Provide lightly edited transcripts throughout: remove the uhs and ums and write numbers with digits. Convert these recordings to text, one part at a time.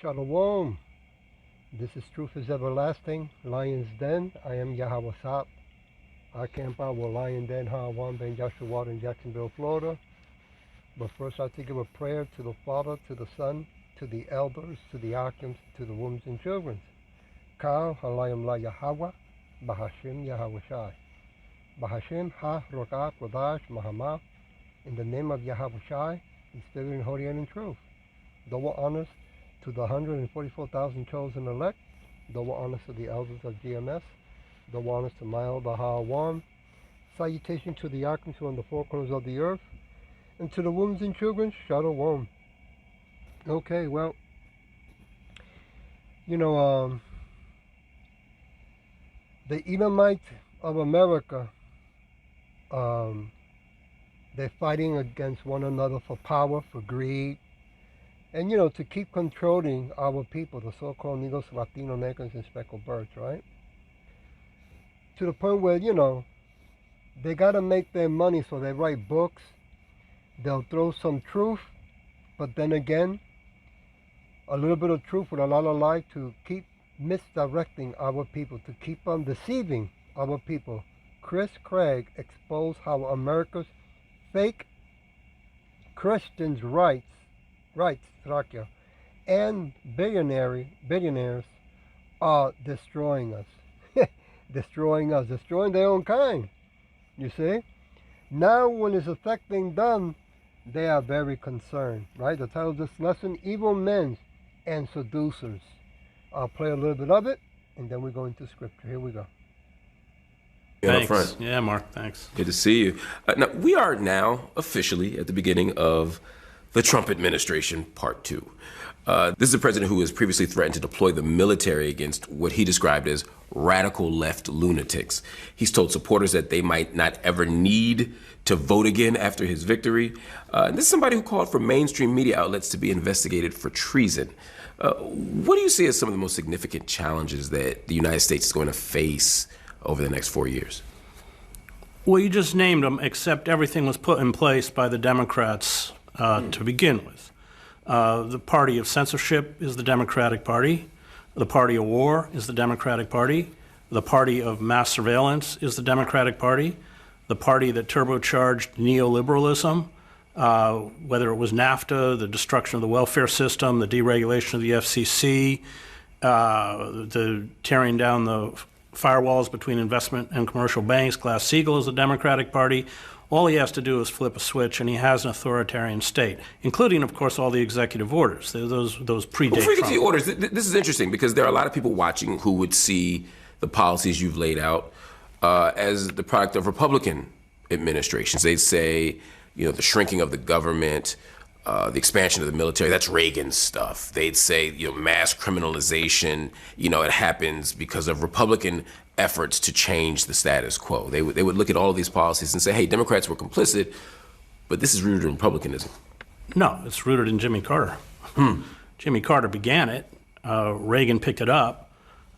Shalom. This is Truth is Everlasting, Lion's Den. I am Yahweh Sap. I camp out with Lion Den, Hawan, Ben Joshua in Jacksonville, Florida. But first I have to give a prayer to the Father, to the Son, to the elders, to the archons, to the wombs and children. Kal Halayim La Yahweh, Bahashim Yahweh Shai. Bahashim Ha Rokah Kodash Mahama. In the name of Yahweh Shai, in spirit and holy and in truth. Double honors to the 144,000 chosen elect. Double honors to the elders of GMS. Double honors to Mael Bahawan. Salutation to the archons who are on the four corners of the earth. And to the wombs and children, Shalom. Okay, well, the Edomites of America, they're fighting against one another for power, for greed, and, to keep controlling our people, the so-called Negros, Latino, Negros, and speckled birds, right? To the point where, they got to make their money, so they write books. They'll throw some truth, but then again, a little bit of truth with a lot of lie to keep misdirecting our people, to keep on deceiving our people. Chris Craig exposed how America's fake Christians' rights, and billionaires are destroying us. Destroying their own kind, you see? Now when it's affecting them, they are very concerned, right? The title of this lesson, Evil Men and Seducers. I'll play a little bit of it, and then we go into scripture. Here we go. Thanks. Yeah, Mark, thanks. Good to see you. Now, we are now officially at the beginning of the Trump administration, part 2. This is a president who has previously threatened to deploy the military against what he described as radical left lunatics. He's told supporters that they might not ever need to vote again after his victory. This is somebody who called for mainstream media outlets to be investigated for treason. What do you see as some of the most significant challenges that the United States is going to face over the next 4 years? Well, you just named them, except everything was put in place by the Democrats to begin with. The party of censorship is the Democratic Party. The party of war is the Democratic Party. The party of mass surveillance is the Democratic Party. The party that turbocharged neoliberalism, whether it was NAFTA, the destruction of the welfare system, the deregulation of the FCC, the tearing down the firewalls between investment and commercial banks. Glass-Steagall is the Democratic Party. All he has to do is flip a switch, and he has an authoritarian state, including, of course, all the executive orders. Those predate Before we get Trump. to the orders, this is interesting because there are a lot of people watching who would see the policies you've laid out as the product of Republican administrations. They'd say, the shrinking of the government, the expansion of the military, that's Reagan stuff. They'd say, mass criminalization, it happens because of Republican efforts to change the status quo. They would look at all of these policies and say, hey, Democrats were complicit, but this is rooted in republicanism. No, it's rooted in Jimmy Carter. Jimmy Carter began it. Reagan picked it up.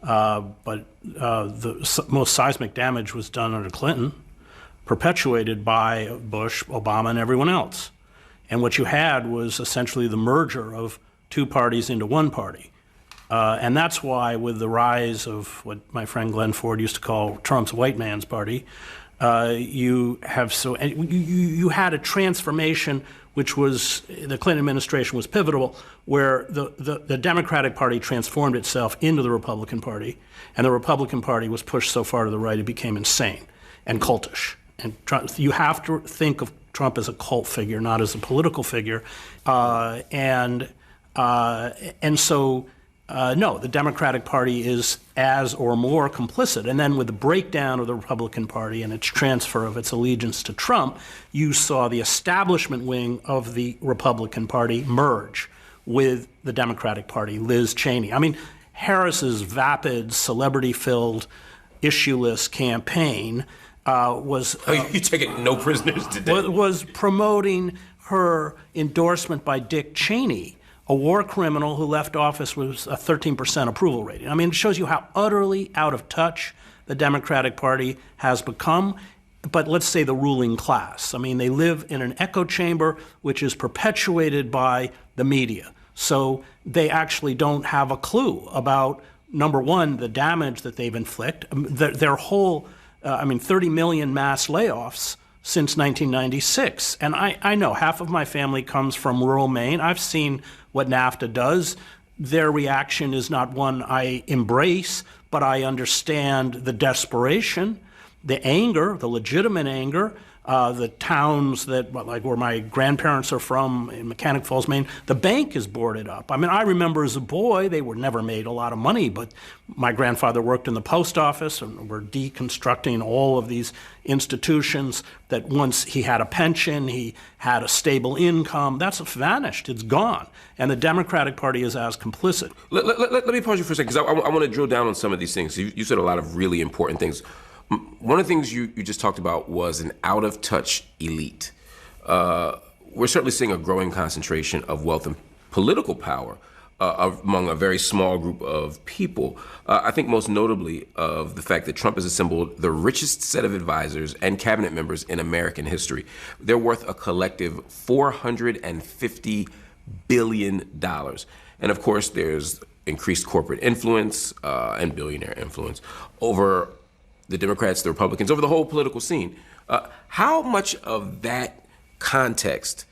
But the most seismic damage was done under Clinton, perpetuated by Bush, Obama, and everyone else. And what you had was essentially the merger of two parties into one party. And that's why with the rise of what my friend Glenn Ford used to call Trump's white man's party, you had a transformation which was, the Clinton administration was pivotal, where the Democratic Party transformed itself into the Republican Party, and the Republican Party was pushed so far to the right it became insane and cultish. And you have to think of Trump as a cult figure, not as a political figure. And so, no, the Democratic Party is as or more complicit. And then with the breakdown of the Republican Party and its transfer of its allegiance to Trump, you saw the establishment wing of the Republican Party merge with the Democratic Party, Liz Cheney. I mean, Harris's vapid, celebrity-filled, issue-less campaign was... you taking no prisoners today? Was promoting her endorsement by Dick Cheney, a war criminal who left office with a 13% approval rating. I mean, it shows you how utterly out of touch the Democratic Party has become. But let's say the ruling class. I mean, they live in an echo chamber which is perpetuated by the media. So they actually don't have a clue about, number one, the damage that they've inflicted. Their whole, 30 million mass layoffs since 1996. And I know half of my family comes from rural Maine. I've seen what NAFTA does. Their reaction is not one I embrace, but I understand the desperation, the anger, the legitimate anger. The towns that, like where my grandparents are from in Mechanic Falls, Maine, the bank is boarded up. I mean, I remember as a boy, they were never made a lot of money, but my grandfather worked in the post office and we're deconstructing all of these institutions that once he had a pension, he had a stable income. That's vanished. It's gone. And the Democratic Party is as complicit. Let me pause you for a second, because I want to drill down on some of these things. You said a lot of really important things. One of the things you just talked about was an out-of-touch elite. We're certainly seeing a growing concentration of wealth and political power among a very small group of people. I think most notably of the fact that Trump has assembled the richest set of advisors and cabinet members in American history. They're worth a collective $450 billion. And of course, there's increased corporate influence and billionaire influence over the Democrats, the Republicans, over the whole political scene. How much of that context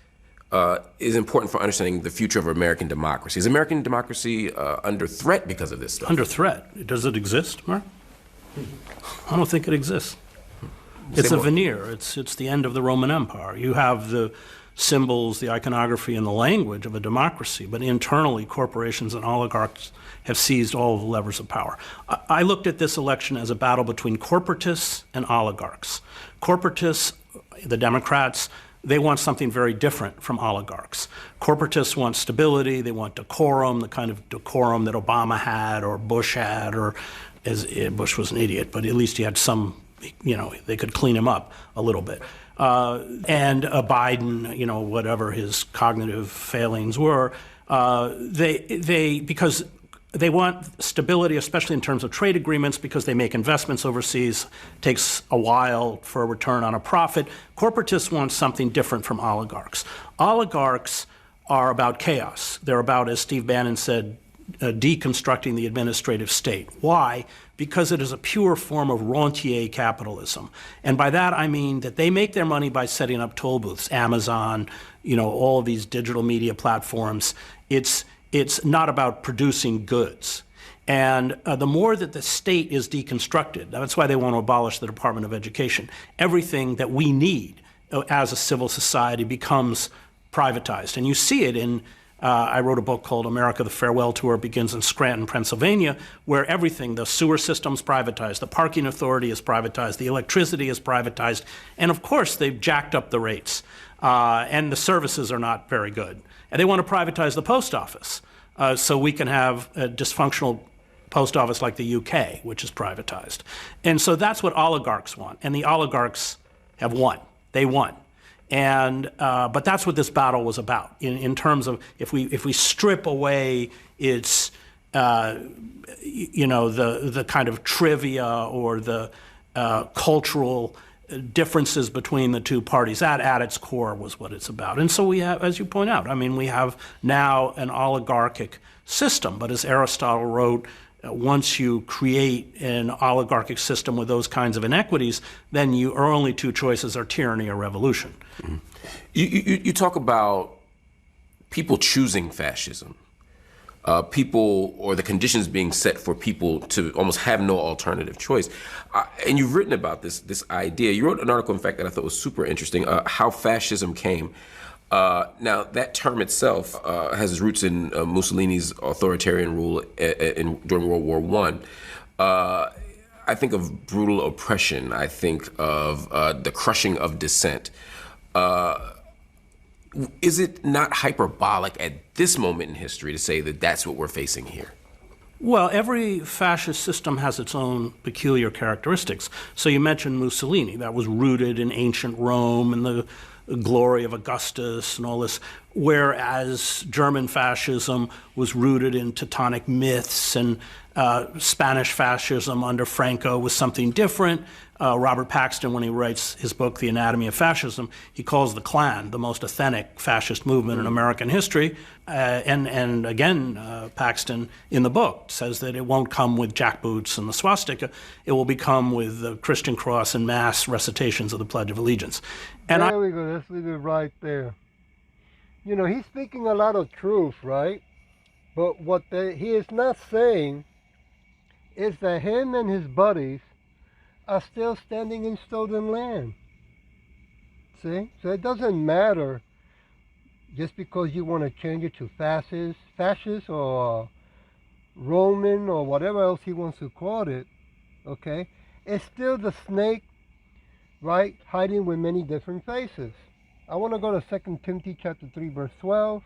is important for understanding the future of American democracy? Is American democracy under threat because of this stuff? Under threat? Does it exist, Mark? I don't think it exists. It's a veneer. It's the end of the Roman Empire. You have the symbols, the iconography, and the language of a democracy, but internally, corporations and oligarchs have seized all of the levers of power. I looked at this election as a battle between corporatists and oligarchs. Corporatists, the Democrats, they want something very different from oligarchs. Corporatists want stability, they want decorum, the kind of decorum that Obama had or Bush had, or Bush was an idiot, but at least he had some, they could clean him up a little bit. And Biden, whatever his cognitive failings were, because they want stability, especially in terms of trade agreements, because they make investments overseas. It takes a while for a return on a profit. Corporatists want something different from oligarchs. Oligarchs are about chaos. They're about, as Steve Bannon said, deconstructing the administrative state. Why? Because it is a pure form of rentier capitalism. And by that I mean that they make their money by setting up toll booths, Amazon, all of these digital media platforms. It's not about producing goods. And the more that the state is deconstructed, that's why they want to abolish the Department of Education, everything that we need as a civil society becomes privatized. And you see it in I wrote a book called America, the Farewell Tour, begins in Scranton, Pennsylvania, where everything, the sewer system's privatized, the parking authority is privatized, the electricity is privatized, and of course they've jacked up the rates, and the services are not very good. And they want to privatize the post office, so we can have a dysfunctional post office like the UK, which is privatized. And so that's what oligarchs want, and the oligarchs have won. They won. And but that's what this battle was about. In terms of if we strip away its the kind of trivia or the cultural differences between the two parties, that at its core was what it's about. And so we have, as you point out, we have now an oligarchic system. But as Aristotle wrote, once you create an oligarchic system with those kinds of inequities, then your only two choices are tyranny or revolution. Mm-hmm. You talk about people choosing fascism, people or the conditions being set for people to almost have no alternative choice. And you've written about this idea. You wrote an article, in fact, that I thought was super interesting, how fascism came. Now, that term itself has its roots in Mussolini's authoritarian rule during World War I. I think of brutal oppression. I think of the crushing of dissent. Is it not hyperbolic at this moment in history to say that that's what we're facing here? Well, every fascist system has its own peculiar characteristics. So you mentioned Mussolini. That was rooted in ancient Rome and the glory of Augustus and all this. whereas German fascism was rooted in Teutonic myths, and Spanish fascism under Franco was something different. Robert Paxton, when he writes his book, The Anatomy of Fascism, he calls the Klan the most authentic fascist movement in American history. And again, Paxton, in the book, says that it won't come with jackboots and the swastika. It will become with the Christian cross and mass recitations of the Pledge of Allegiance. And there we go. Let's leave it right there. You know, he's speaking a lot of truth, right? But what he is not saying is that him and his buddies are still standing in stolen land. See? So it doesn't matter just because you want to change it to fascist or Roman or whatever else he wants to call it, okay? It's still the snake, right, hiding with many different faces. I want to go to 2 Timothy chapter 3, verse 12.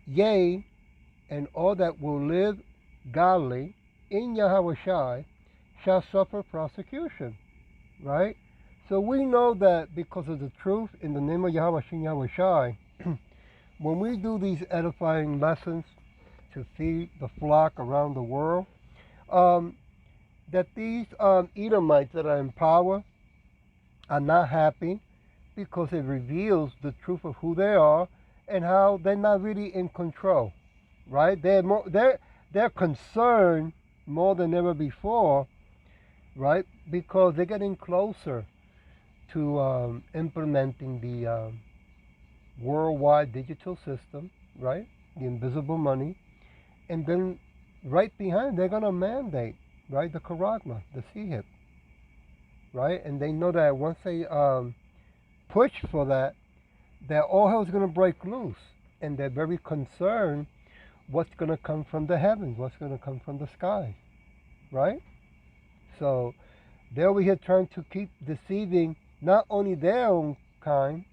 Yea, and all that will live godly in Yahweh Shai shall suffer prosecution, right? So we know that because of the truth in the name of Yahweh Shem Yahweh Shai, when we do these edifying lessons to feed the flock around the world, that these Edomites that are in power are not happy because it reveals the truth of who they are and how they're not really in control, right? They're concerned more than ever before, right? Because they're getting closer to implementing the worldwide digital system, right? The invisible money. And then right behind, they're going to mandate, right? The charagma, the CHIP, right? And they know that once they push for that all hell is going to break loose. And they're very concerned what's going to come from the heavens, what's going to come from the sky, right? So they're over here trying to keep deceiving not only their own kind,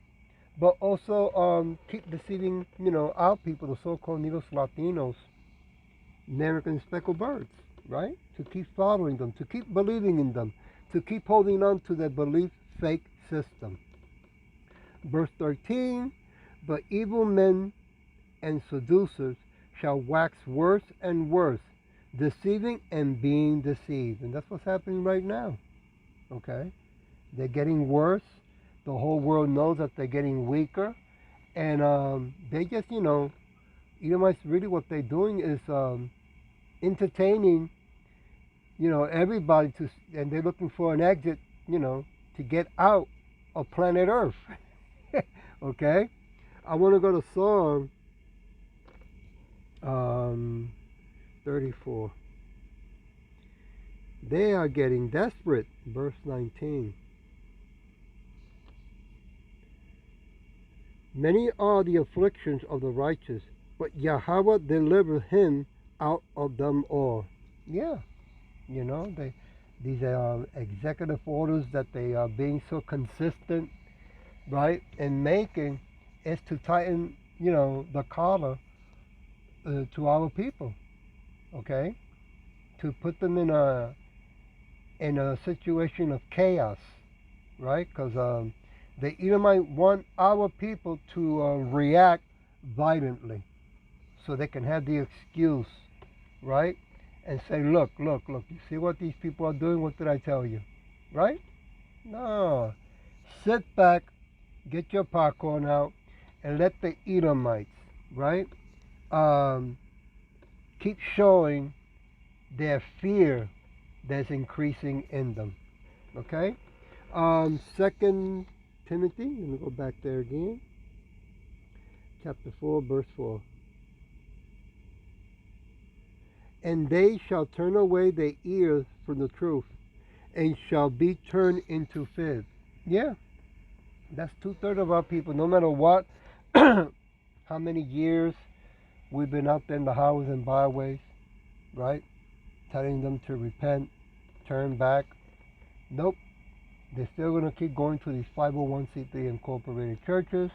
but also keep deceiving, you know, our people, the so-called Negros Latinos, American speckled birds, right? To keep following them, to keep believing in them, to keep holding on to their belief fake system. Verse 13, but evil men and seducers shall wax worse and worse, deceiving and being deceived. And that's what's happening right now, okay? They're getting worse. The whole world knows that they're getting weaker. And they just, you know, Edomites, really what they're doing is entertaining, you know, everybody and they're looking for an exit, you know, to get out of planet Earth. Okay? I want to go to Psalm 34. They are getting desperate. Verse 19. Many are the afflictions of the righteous, but Yahweh delivered him out of them all. Yeah, you know, these are executive orders that they are being so consistent, right, and making is to tighten, you know, the collar to our people, okay, to put them in a situation of chaos, right, because the Edomite want our people to react violently so they can have the excuse, right, and say, look, you see what these people are doing? What did I tell you, right? No, sit back, get your popcorn out, and let the Edomites, right, keep showing their fear that's increasing in them, okay? 2 Timothy, let me go back there again, chapter 4, verse 4. And they shall turn away their ears from the truth, and shall be turned into fibs. Yeah, that's 2/3 of our people, no matter what, how many years we've been out there in the highways and byways, right, telling them to repent, turn back. Nope. They're still going to keep going to these 501c3 incorporated churches.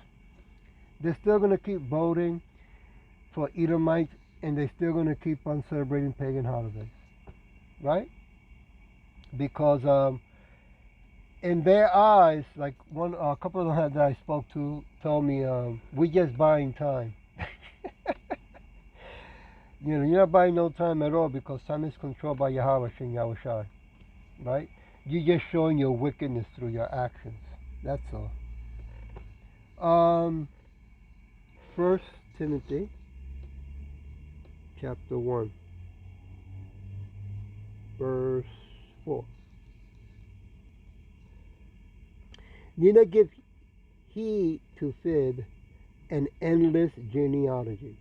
They're still going to keep voting for Edomites, and they're still going to keep on celebrating pagan holidays, right? Because in their eyes, like a couple of them that I spoke to told me, we're just buying time. You're not buying no time at all because time is controlled by Yahweh Shem Yahushai, right? You're just showing your wickedness through your actions. That's all. 1 Timothy chapter 1, verse 4. Neither give heed to fib and endless genealogies,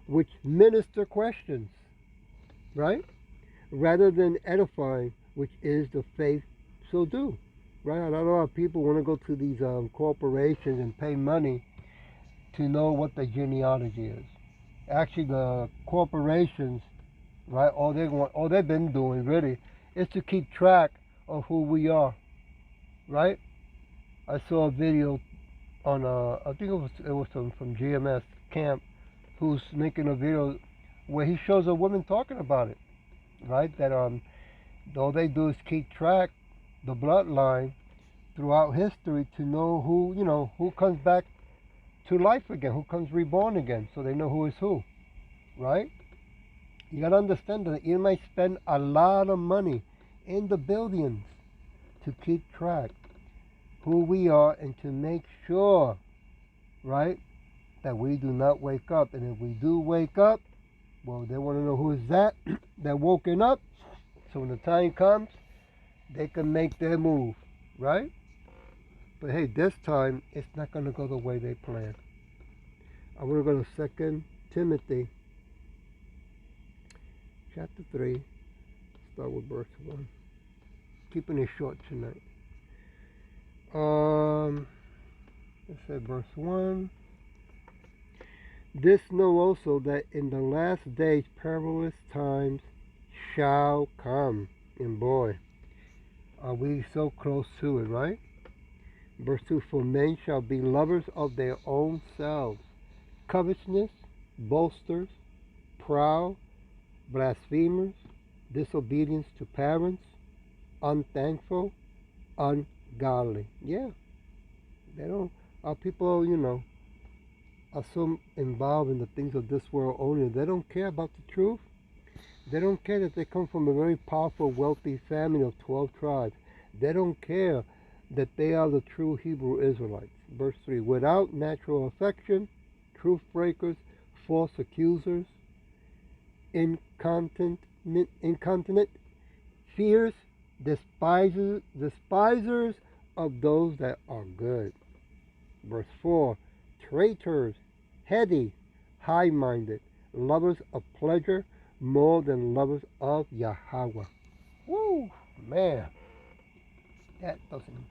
which minister questions, right? Rather than edifying, which is the faith so do, right? A lot of people want to go to these corporations and pay money to know what the genealogy is. Actually, the corporations, right? All they've been doing really is to keep track of who we are, right? I saw a video on I think it was from GMS Camp, who's making a video where he shows a woman talking about it, right? That all they do is keep track the bloodline throughout history to know who comes back to life again, who comes reborn again, so they know who is who, right? You gotta understand that you might spend a lot of money in the billions to keep track who we are and to make sure, right, that we do not wake up. And if we do wake up, well, they want to know who is that woken up, so when the time comes, they can make their move, right? But hey, this time it's not going to go the way they planned. I'm going to go to 2 Timothy chapter 3, start with verse 1. Keeping it short tonight. Let's say verse 1. This know also that in the last days perilous times shall come. And boy, are we so close to it, right? Verse 2, for men shall be lovers of their own selves, covetousness, boasters, proud, blasphemers, disobedience to parents, unthankful, ungodly. Yeah, they don't. Our people, are so involved in the things of this world only. They don't care about the truth. They don't care that they come from a very powerful, wealthy family of 12 tribes. They don't care that they are the true Hebrew Israelites. Verse 3, without natural affection, truth breakers, false accusers, incontinent, fierce, despisers of those that are good. Verse 4, traitors, heady, high-minded, lovers of pleasure more than lovers of Yahweh. Woo, man, that doesn't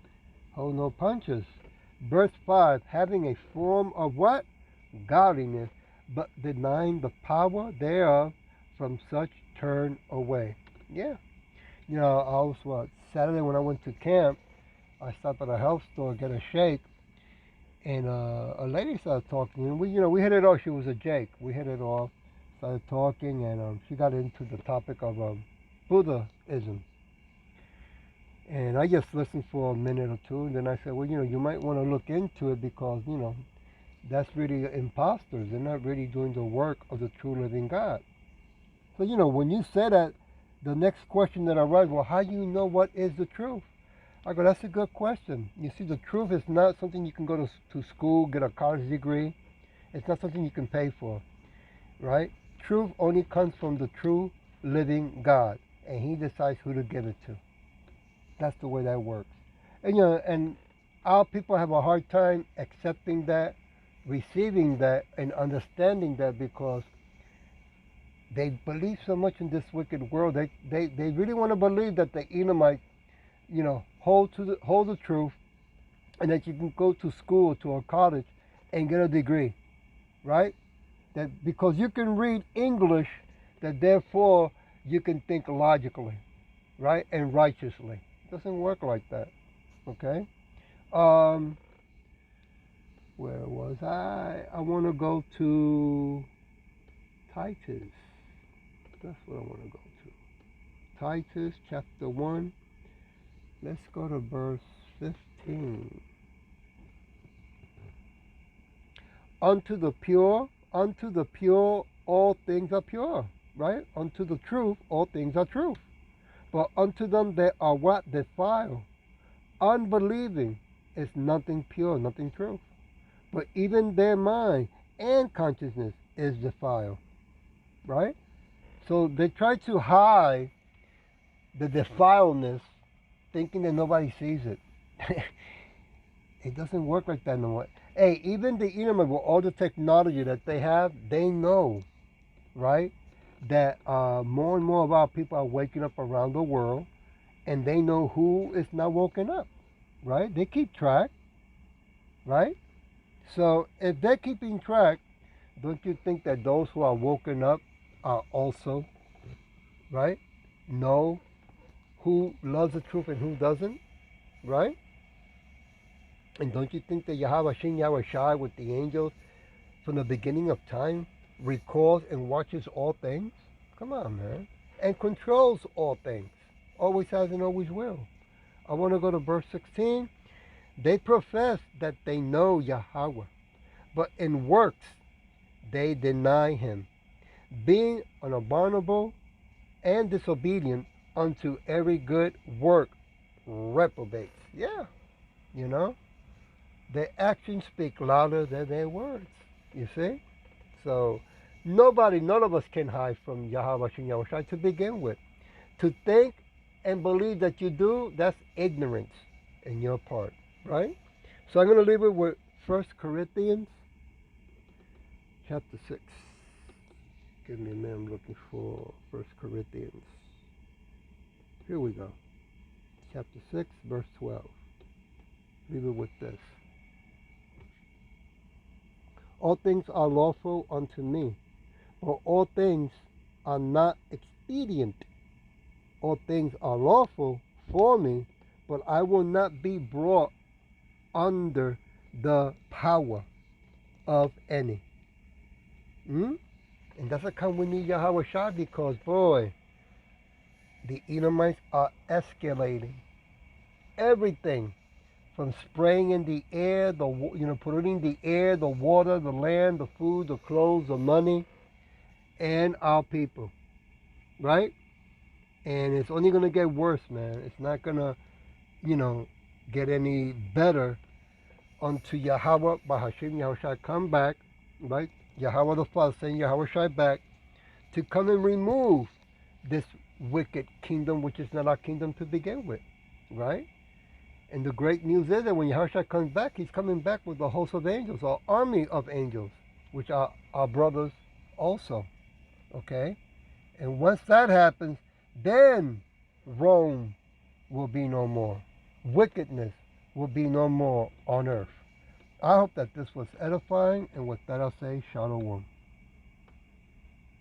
hold no punches. Verse 5, having a form of what? Godliness, but denying the power thereof, from such turn away. Yeah. I was, Saturday when I went to camp, I stopped at a health store, get a shake, and a lady started talking, and we hit it off. She was a Jake. We hit it off, started talking, and she got into the topic of Buddhism. And I just listened for a minute or two, and then I said, well, you might want to look into it because, that's really imposters. They're not really doing the work of the true living God. So, when you say that, the next question that arises, well, how do you know what is the truth? I go, that's a good question. You see, the truth is not something you can go to school, get a college degree. It's not something you can pay for, right? Truth only comes from the true living God, and He decides who to give it to. That's the way that works. And, and our people have a hard time accepting that, receiving that, and understanding that because they believe so much in this wicked world. They really want to believe that the Edomites, hold the truth, and that you can go to school, to a college, and get a degree, right? That because you can read English, that therefore you can think logically, right, and righteously. It doesn't work like that. Okay. Where was I? I want to go to Titus. That's what I want to go to. Titus chapter 1. Let's go to verse 15. unto the pure, all things are pure, right? Unto the truth, all things are truth. But unto them that are what? Defile. Unbelieving is nothing pure, nothing true. But even their mind and consciousness is defiled, right? So they try to hide the defiledness, thinking that nobody sees it. It doesn't work like that no more. Hey, even the internet with all the technology that they have, they know, right, that more and more of our people are waking up around the world, and they know who is not woken up, right? They keep track, right? So if they're keeping track, don't you think that those who are woken up are also, right, know who loves the truth and who doesn't, right? And don't you think that Yahweh Shin Yahweh Shai with the angels from the beginning of time records and watches all things? Come on, man. And controls all things. Always has and always will. I want to go to verse 16. They profess that they know Yahweh, but in works they deny him, being unabominable and disobedient unto every good work reprobates. Yeah, you know, their actions speak louder than their words. You see? So none of us can hide from Yahweh Shem Yahweh Shai to begin with. To think and believe that you do, that's ignorance in your part, right? So I'm going to leave it with 1 Corinthians chapter 6. Give me a minute, I'm looking for 1 Corinthians. Here we go. Chapter 6, verse 12. Leave it with this. All things are lawful unto me, but all things are not expedient. All things are lawful for me, but I will not be brought under the power of any. And that's how come we need Yahweh Shai, because boy, the Edomites are escalating everything from spraying in the air, polluting the air, the water, the land, the food, the clothes, the money, and our people, right? And it's only going to get worse, man. It's not going to, get any better until Yahweh, Bahashim, Yahweh Shai come back, right? Yahweh the Father send Yahweh Shai back to come and remove this wicked kingdom, which is not our kingdom to begin with, right? And the great news is that when Yahweh Shai comes back, he's coming back with a host of angels, or army of angels, which are our brothers also, okay? And once that happens, then Rome will be no more. Wickedness will be no more on earth. I hope that this was edifying, and with that I'll say Shalom.